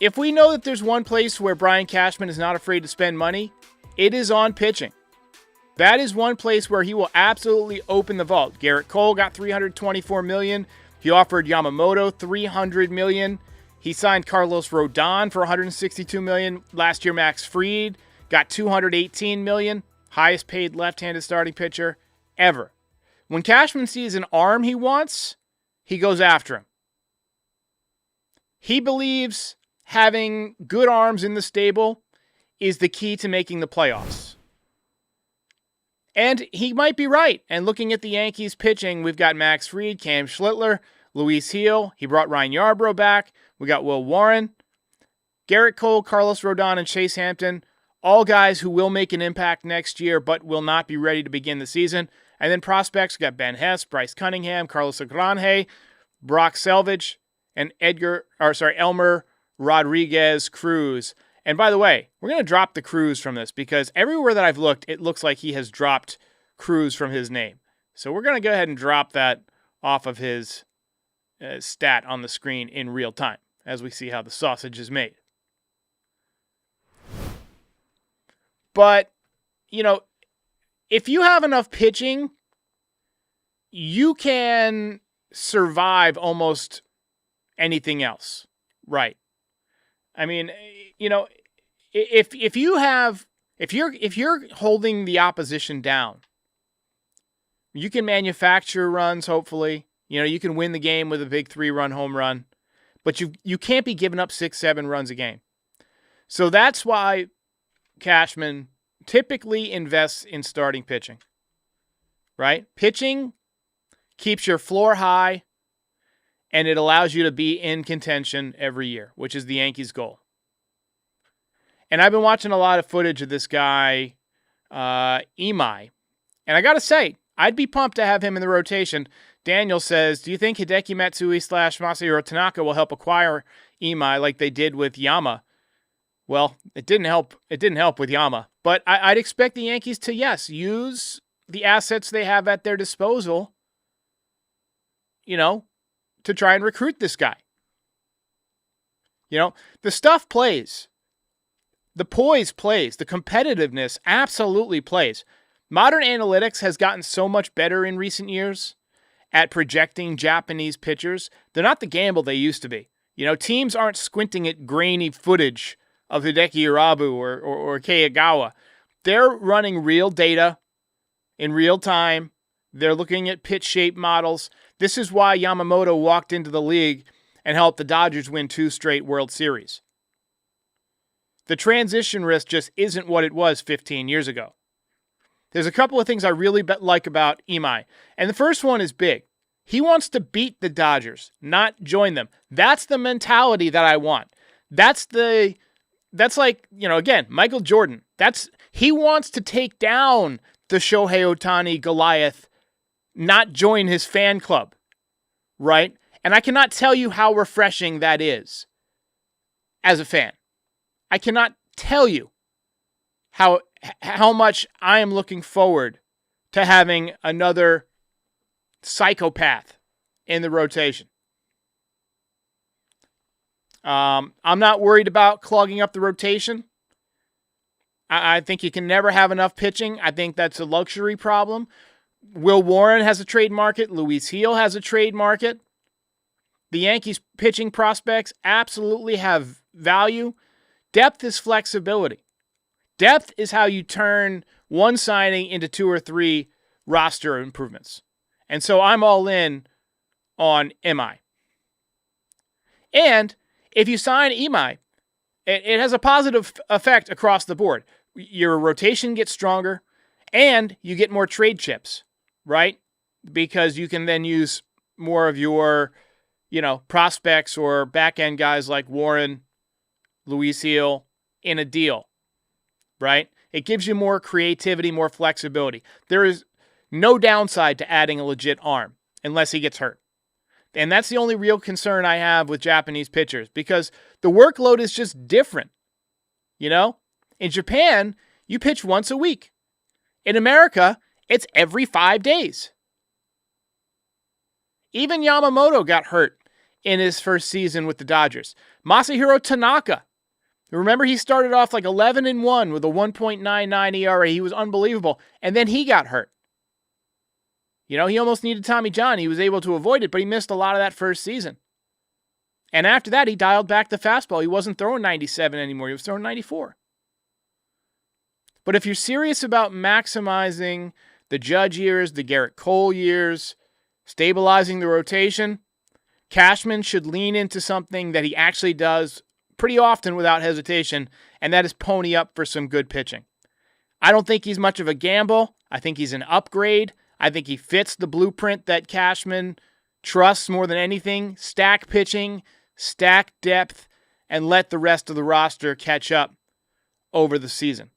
if we know that there's one place where Brian Cashman is not afraid to spend money, it is on pitching. That is one place where he will absolutely open the vault. Garrett Cole got $324 million. He offered Yamamoto $300 million. He signed Carlos Rodon for $162 million. Last year, Max Fried got $218 million. Highest paid left-handed starting pitcher ever. When Cashman sees an arm he wants, he goes after him. He believes having good arms in the stable is the key to making the playoffs. And he might be right. And looking at the Yankees pitching, we've got Max Fried, Cam Schlittler, Luis Gil. He brought Ryan Yarbrough back. We got Will Warren, Garrett Cole, Carlos Rodon, and Chase Hampton. All guys who will make an impact next year, but will not be ready to begin the season. And then prospects, we got Ben Hess, Bryce Cunningham, Carlos Agranje, Brock Selvage, and Elmer Rodriguez Cruz. And by the way, we're going to drop the Cruz from this because everywhere that I've looked, it looks like he has dropped Cruz from his name. So we're going to go ahead and drop that off of his stat on the screen in real time as we see how the sausage is made. But, if you have enough pitching, you can survive almost anything else, right? I mean, if you're holding the opposition down, you can manufacture runs, hopefully. You can win the game with a big 3-run home run, but you can't be giving up 6-7 runs a game. So that's why Cashman typically invests in starting pitching, right? Pitching keeps your floor high, and it allows you to be in contention every year, which is the Yankees' goal. And I've been watching a lot of footage of this guy, Imai, and I got to say, I'd be pumped to have him in the rotation. Daniel says, do you think Hideki Matsui / Masahiro Tanaka will help acquire Imai like they did with Yama? Well, it didn't help. It didn't help with Yama. But I'd expect the Yankees to, yes, use the assets they have at their disposal, to try and recruit this guy. The stuff plays. The poise plays. The competitiveness absolutely plays. Modern analytics has gotten so much better in recent years at projecting Japanese pitchers. They're not the gamble they used to be. Teams aren't squinting at grainy footage of Hideki Irabu or Keiagawa. They're running real data in real time. They're looking at pitch shape models. This is why Yamamoto walked into the league and helped the Dodgers win 2 straight World Series. The transition risk just isn't what it was 15 years ago. There's a couple of things I really like about Imai. And the first one is big. He wants to beat the Dodgers, not join them. That's the mentality that I want. That's like, again, Michael Jordan. He wants to take down the Shohei Ohtani Goliath, not join his fan club, right? And I cannot tell you how refreshing that is as a fan. I cannot tell you how much I am looking forward to having another psychopath in the rotation. I'm not worried about clogging up the rotation. I think you can never have enough pitching. I think that's a luxury problem. Will Warren has a trade market. Luis Gil has a trade market. The Yankees pitching prospects absolutely have value. Depth is flexibility. Depth is how you turn one signing into 2 or 3 roster improvements. And so I'm all in on Imai. And if you sign Imai, it has a positive effect across the board. Your rotation gets stronger, and you get more trade chips, right? Because you can then use more of your, prospects or back-end guys like Warren, Luis Gil in a deal, right? It gives you more creativity, more flexibility. There is no downside to adding a legit arm unless he gets hurt. And that's the only real concern I have with Japanese pitchers because the workload is just different. In Japan, you pitch once a week. In America, it's every 5 days. Even Yamamoto got hurt in his first season with the Dodgers. Masahiro Tanaka. Remember, he started off like 11-1 with a 1.99 ERA. He was unbelievable. And then he got hurt. He almost needed Tommy John. He was able to avoid it, but he missed a lot of that first season. And after that, he dialed back the fastball. He wasn't throwing 97 anymore. He was throwing 94. But if you're serious about maximizing the Judge years, the Garrett Cole years, stabilizing the rotation, Cashman should lean into something that he actually does pretty often without hesitation, and that is pony up for some good pitching. I don't think he's much of a gamble. I think he's an upgrade. I think he fits the blueprint that Cashman trusts more than anything. Stack pitching, stack depth, and let the rest of the roster catch up over the season.